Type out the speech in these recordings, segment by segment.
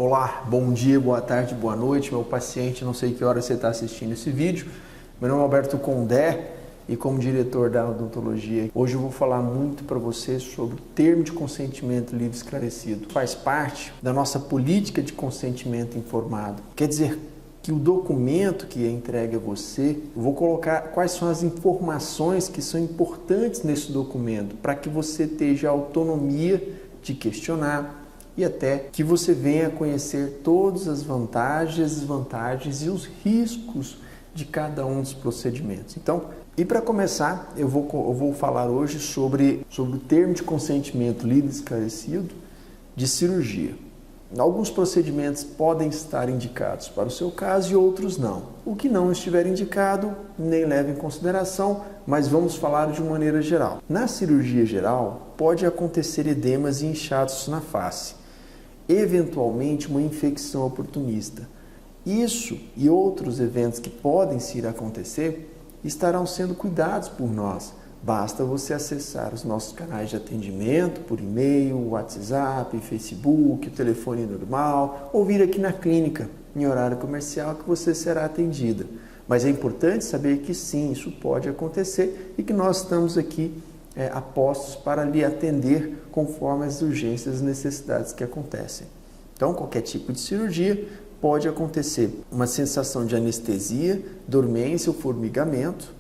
Olá, bom dia, boa tarde, boa noite, meu paciente, não sei que hora você está assistindo esse vídeo. Meu nome é Alberto Condé e como diretor da odontologia, hoje eu vou falar muito para você sobre o termo de consentimento livre esclarecido. Faz parte da nossa política de consentimento informado. Quer dizer que o documento que é entregue a você, eu vou colocar quais são as informações que são importantes nesse documento para que você tenha autonomia de questionar, e até que você venha a conhecer todas as vantagens, desvantagens e os riscos de cada um dos procedimentos. Então, e para começar, eu vou falar hoje sobre o termo de consentimento livre esclarecido de cirurgia. Alguns procedimentos podem estar indicados para o seu caso e outros não. O que não estiver indicado, nem leva em consideração, mas vamos falar de uma maneira geral. Na cirurgia geral, pode acontecer edemas e inchaços na face. Eventualmente uma infecção oportunista. Isso e outros eventos que podem se ir acontecer estarão sendo cuidados por nós. Basta você acessar os nossos canais de atendimento por e-mail, WhatsApp, Facebook, o telefone normal, ou vir aqui na clínica em horário comercial que você será atendida. Mas é importante saber que sim, isso pode acontecer e que nós estamos aqui apostos para lhe atender conforme as urgências e necessidades que acontecem. Então, qualquer tipo de cirurgia pode acontecer uma sensação de anestesia, dormência ou formigamento,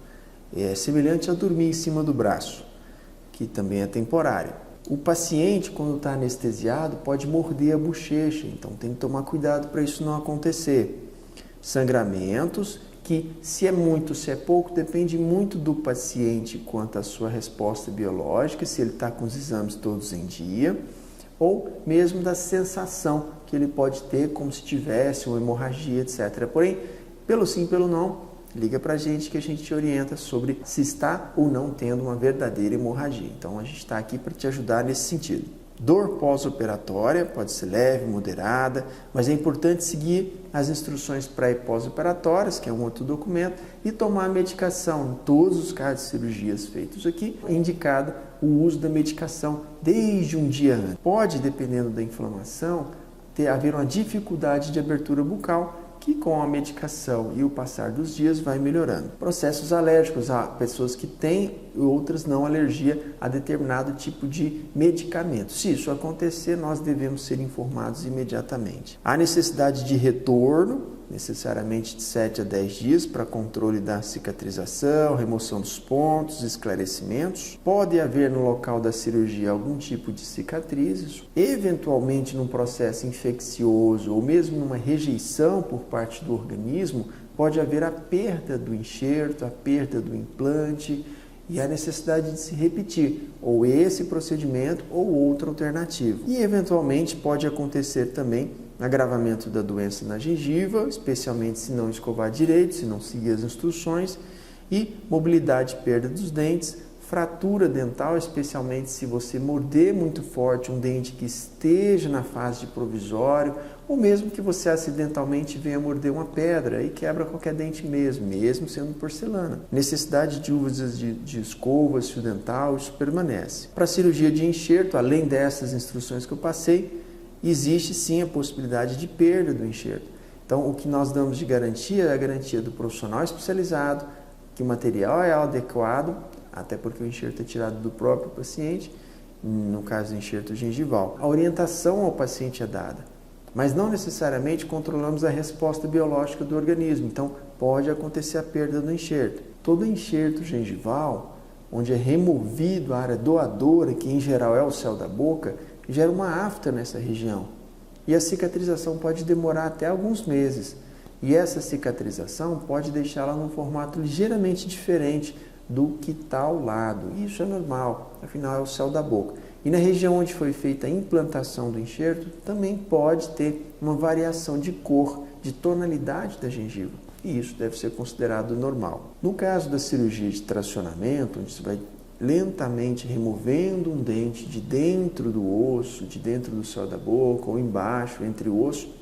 semelhante a dormir em cima do braço, que também é temporário. O paciente, quando está anestesiado, pode morder a bochecha, então tem que tomar cuidado para isso não acontecer. Sangramentos, que se é muito, se é pouco, depende muito do paciente quanto à sua resposta biológica, se ele está com os exames todos em dia, ou mesmo da sensação que ele pode ter como se tivesse uma hemorragia, etc. Porém, pelo sim, pelo não, liga para a gente que a gente te orienta sobre se está ou não tendo uma verdadeira hemorragia. Então, a gente está aqui para te ajudar nesse sentido. Dor pós-operatória pode ser leve, moderada, mas é importante seguir as instruções pré e pós-operatórias, que é um outro documento, e tomar a medicação. Em todos os casos de cirurgias feitos aqui, é indicado o uso da medicação desde um dia antes. Pode, dependendo da inflamação, haver uma dificuldade de abertura bucal, que com a medicação e o passar dos dias vai melhorando. Processos alérgicos, há pessoas que têm e outras não alergia a determinado tipo de medicamento. Se isso acontecer, nós devemos ser informados imediatamente. Há necessidade de retorno, necessariamente de 7 a 10 dias, para controle da cicatrização, remoção dos pontos, esclarecimentos. Pode haver no local da cirurgia algum tipo de cicatrizes, eventualmente num processo infeccioso ou mesmo numa rejeição por parte do organismo, pode haver a perda do enxerto, a perda do implante e a necessidade de se repetir ou esse procedimento ou outra alternativa. E eventualmente pode acontecer também agravamento da doença na gengiva, especialmente se não escovar direito, se não seguir as instruções, e mobilidade e perda dos dentes, fratura dental, especialmente se você morder muito forte um dente que esteja na fase de provisório, ou mesmo que você acidentalmente venha morder uma pedra e quebra qualquer dente mesmo sendo porcelana. Necessidade de uvas de escova, fio dental, isso permanece. Para a cirurgia de enxerto, além dessas instruções que eu passei, existe sim a possibilidade de perda do enxerto. Então, o que nós damos de garantia é a garantia do profissional especializado, que o material é adequado, até porque o enxerto é tirado do próprio paciente, no caso do enxerto gengival. A orientação ao paciente é dada, mas não necessariamente controlamos a resposta biológica do organismo, então pode acontecer a perda do enxerto. Todo enxerto gengival, onde é removido a área doadora, que em geral é o céu da boca, gera uma afta nessa região e a cicatrização pode demorar até alguns meses e essa cicatrização pode deixá-la num formato ligeiramente diferente do que está ao lado. Isso é normal, afinal é o céu da boca. E na região onde foi feita a implantação do enxerto também pode ter uma variação de cor, de tonalidade da gengiva e isso deve ser considerado normal. No caso da cirurgia de tracionamento, onde você vai lentamente removendo um dente de dentro do osso, de dentro do céu da boca ou embaixo, entre o osso,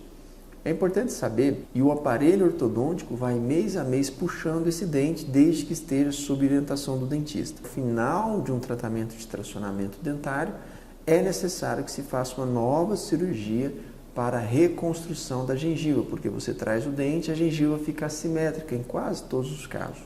é importante saber que o aparelho ortodôntico vai mês a mês puxando esse dente desde que esteja sob orientação do dentista. No final de um tratamento de tracionamento dentário, é necessário que se faça uma nova cirurgia para a reconstrução da gengiva, porque você traz o dente e a gengiva fica assimétrica em quase todos os casos.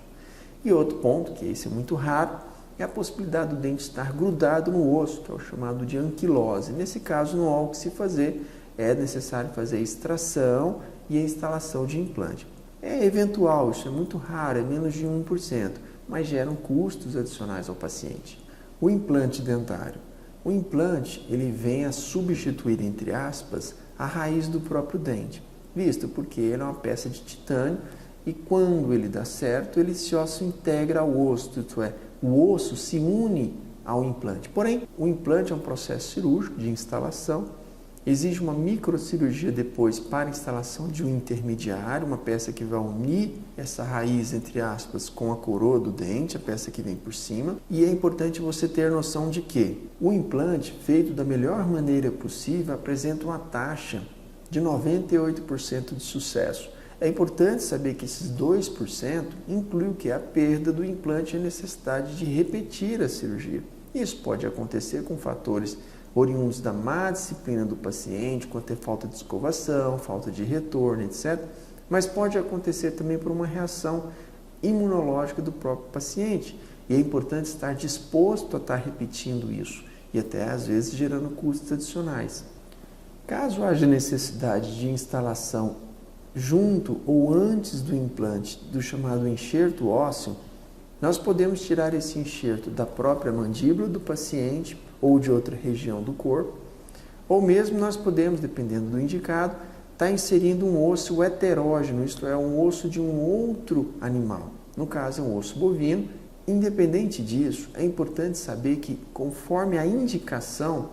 E outro ponto, que esse é muito raro, é a possibilidade do dente estar grudado no osso, que é o chamado de anquilose. Nesse caso, não há o que se fazer, é necessário fazer a extração e a instalação de implante. É eventual, isso é muito raro, é menos de 1%, mas geram custos adicionais ao paciente. O implante dentário. O implante, ele vem a substituir, entre aspas, a raiz do próprio dente, visto porque ele é uma peça de titânio e quando ele dá certo, ele só se integra ao osso, isto é, o osso se une ao implante. Porém, o implante é um processo cirúrgico de instalação, exige uma microcirurgia depois para a instalação de um intermediário, uma peça que vai unir essa raiz, entre aspas, com a coroa do dente, a peça que vem por cima. E é importante você ter noção de que o implante, feito da melhor maneira possível, apresenta uma taxa de 98% de sucesso. É importante saber que esses 2% inclui o que? A perda do implante e a necessidade de repetir a cirurgia. Isso pode acontecer com fatores oriundos da má disciplina do paciente, com ter falta de escovação, falta de retorno, etc. Mas pode acontecer também por uma reação imunológica do próprio paciente. E é importante estar disposto a estar repetindo isso e até às vezes gerando custos adicionais. Caso haja necessidade de instalação junto ou antes do implante do chamado enxerto ósseo, nós podemos tirar esse enxerto da própria mandíbula do paciente ou de outra região do corpo, ou mesmo nós podemos, dependendo do indicado, estar inserindo um osso heterógeno, isto é, um osso de um outro animal. No caso, é um osso bovino. Independente disso, é importante saber que, conforme a indicação,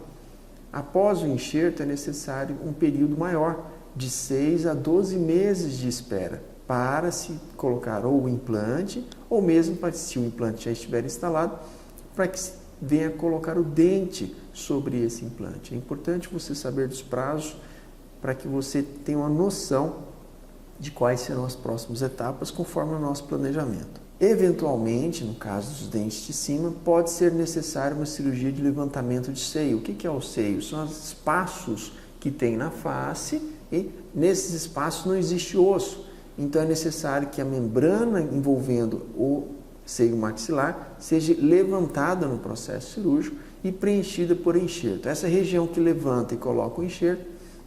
após o enxerto é necessário um período maior, de 6 a 12 meses de espera, para se colocar ou o implante, ou mesmo para, se o implante já estiver instalado, para que se venha colocar o dente sobre esse implante. É importante você saber dos prazos para que você tenha uma noção de quais serão as próximas etapas conforme o nosso planejamento. Eventualmente, no caso dos dentes de cima, pode ser necessária uma cirurgia de levantamento de seio. O que é o seio? São os espaços que tem na face e nesses espaços não existe osso. Então é necessário que a membrana envolvendo o seio maxilar seja levantada no processo cirúrgico e preenchida por enxerto. Essa região que levanta e coloca o enxerto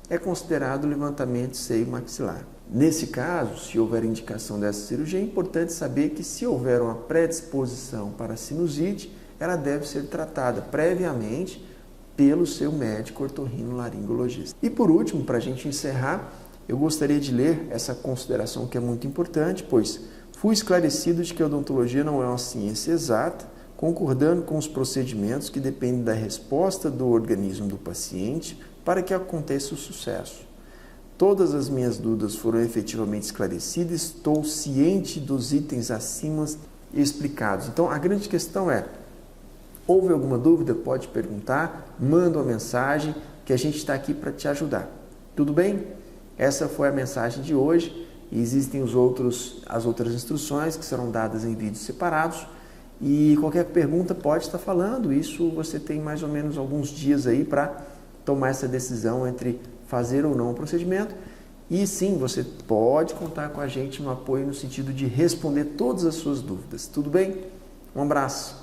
é considerado levantamento de seio maxilar. Nesse caso, se houver indicação dessa cirurgia, é importante saber que se houver uma predisposição para sinusite, ela deve ser tratada previamente pelo seu médico otorrinolaringologista. E por último, para a gente encerrar, eu gostaria de ler essa consideração que é muito importante, pois fui esclarecido de que a odontologia não é uma ciência exata, concordando com os procedimentos que dependem da resposta do organismo do paciente para que aconteça o sucesso. Todas as minhas dúvidas foram efetivamente esclarecidas, estou ciente dos itens acima explicados. Então, a grande questão é, houve alguma dúvida? Pode perguntar, manda uma mensagem que a gente está aqui para te ajudar. Tudo bem? Essa foi a mensagem de hoje. E existem as outras instruções que serão dadas em vídeos separados. E qualquer pergunta pode estar falando. Isso você tem mais ou menos alguns dias aí para tomar essa decisão entre fazer ou não o procedimento. E sim, você pode contar com a gente no apoio no sentido de responder todas as suas dúvidas. Tudo bem? Um abraço.